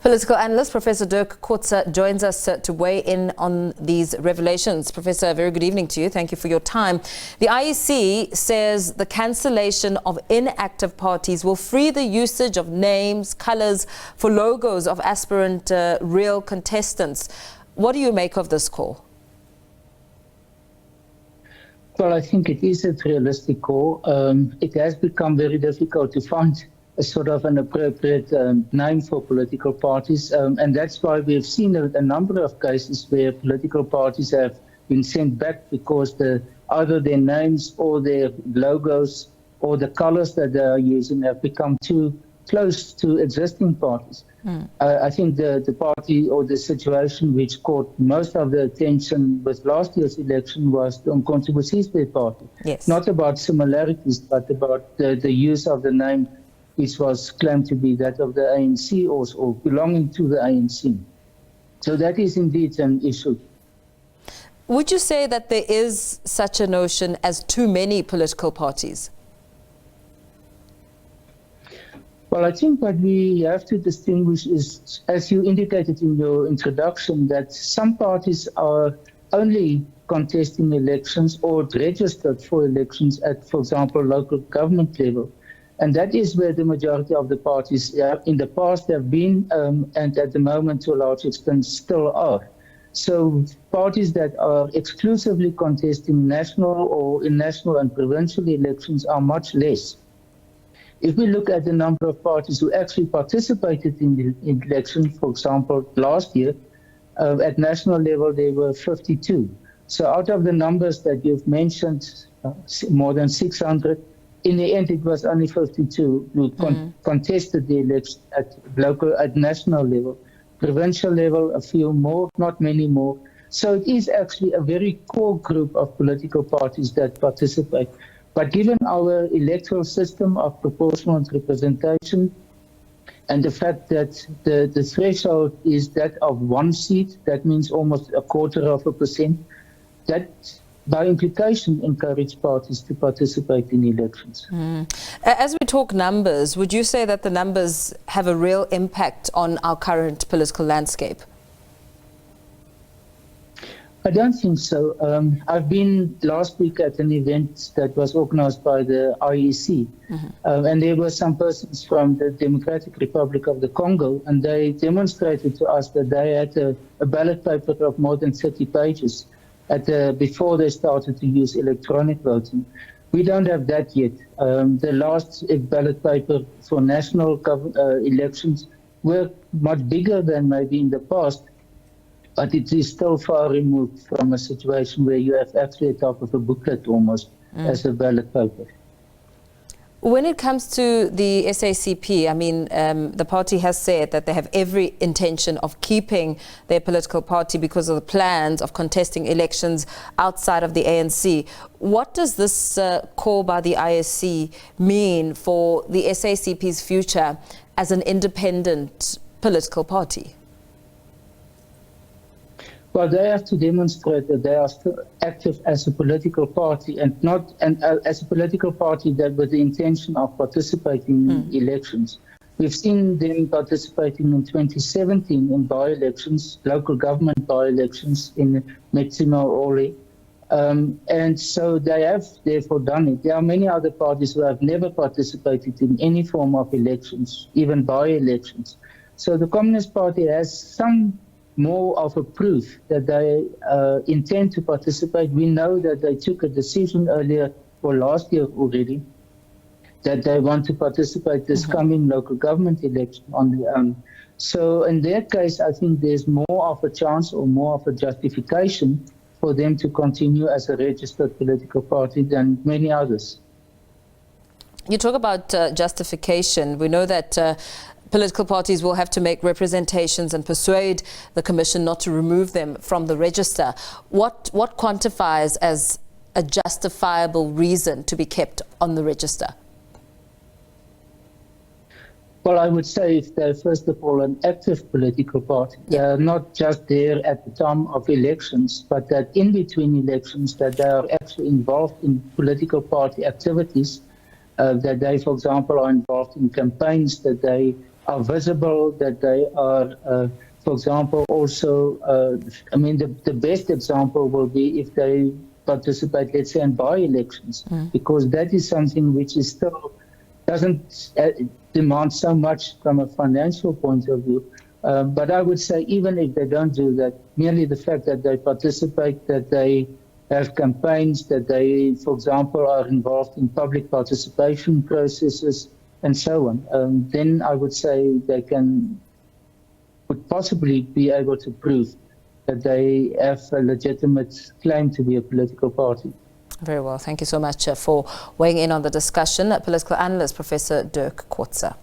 Political analyst Professor Dirk Kotze joins us to weigh in on these revelations. Professor, very good evening to you. Thank you for your time. The IEC says the cancellation of inactive parties will free the usage of names, colours for logos of aspirant real contestants. What do you make of this call? Well, I think it is a realistic call. It has become very difficult to find a sort of an appropriate name for political parties. And that's why we have seen a number of cases where political parties have been sent back because either their names or their logos or the colors that they are using have become too close to existing parties. I think the party or the situation which caught most of the attention with last year's election was the Umkhonto weSizwe party. Yes. Not about similarities, but about the use of the name which was claimed to be that of the ANC or belonging to the ANC. So that is indeed an issue. Would you say that there is such a notion as too many political parties? Well, I think what we have to distinguish is, as you indicated in your introduction, that some parties are only contesting elections or registered for elections at, for example, local government level. And that is where the majority of the parties in the past have been and at the moment to a large extent still are. So parties that are exclusively contesting national or in national and provincial elections are much less. If we look at the number of parties who actually participated in the election, for example, last year, at national level there were 52. So out of the numbers that you've mentioned, more than 600, in the end, it was only 52 who contested the election at national level. Provincial level, a few more, not many more. So it is actually a very core group of political parties that participate. But given our electoral system of proportional representation and the fact that the threshold is that of 1 seat, that means almost 0.25%, that by implication encourage parties to participate in elections. As we talk numbers, would you say that the numbers have a real impact on our current political landscape? I don't think so. I've been last week at an event that was organized by the IEC, and there were some persons from the Democratic Republic of the Congo, and they demonstrated to us that they had a ballot paper of more than 30 pages before they started to use electronic voting. We don't have that yet. The last ballot paper for national elections were much bigger than maybe in the past, but it is still far removed from a situation where you have actually a type of a booklet almost as a ballot paper. When it comes to the SACP, I mean, the party has said that they have every intention of keeping their political party because of the plans of contesting elections outside of the ANC. What does this call by the IEC mean for the SACP's future as an independent political party? Well, they have to demonstrate that they are still active as a political party and not as a political party that with the intention of participating in elections. We've seen them participating in 2017 in by-elections, local government by-elections in Metsima Ole. And so they have therefore done it. There are many other parties who have never participated in any form of elections, even by-elections. So the Communist Party has some more of a proof that they intend to participate. We know that they took a decision earlier or last year already that they want to participate this coming local government election on their own. So in their case, I think there's more of a chance or more of a justification for them to continue as a registered political party than many others. You talk about justification. We know that political parties will have to make representations and persuade the Commission not to remove them from the register. What quantifies as a justifiable reason to be kept on the register? Well, I would say if they're first of all an active political party, they're not just there at the time of elections, but that in between elections that they are actually involved in political party activities, that they, for example, are involved in campaigns, that they are visible, that they are, for example, also, I mean, the best example will be if they participate, let's say, in by-elections, because that is something which is still doesn't demand so much from a financial point of view. But I would say even if they don't do that, merely the fact that they participate, that they have campaigns, that they, for example, are involved in public participation processes and so on, then I would say they would possibly be able to prove that they have a legitimate claim to be a political party. Very well. Thank you so much for weighing in on the discussion. Political analyst, Professor Dirk Kotze.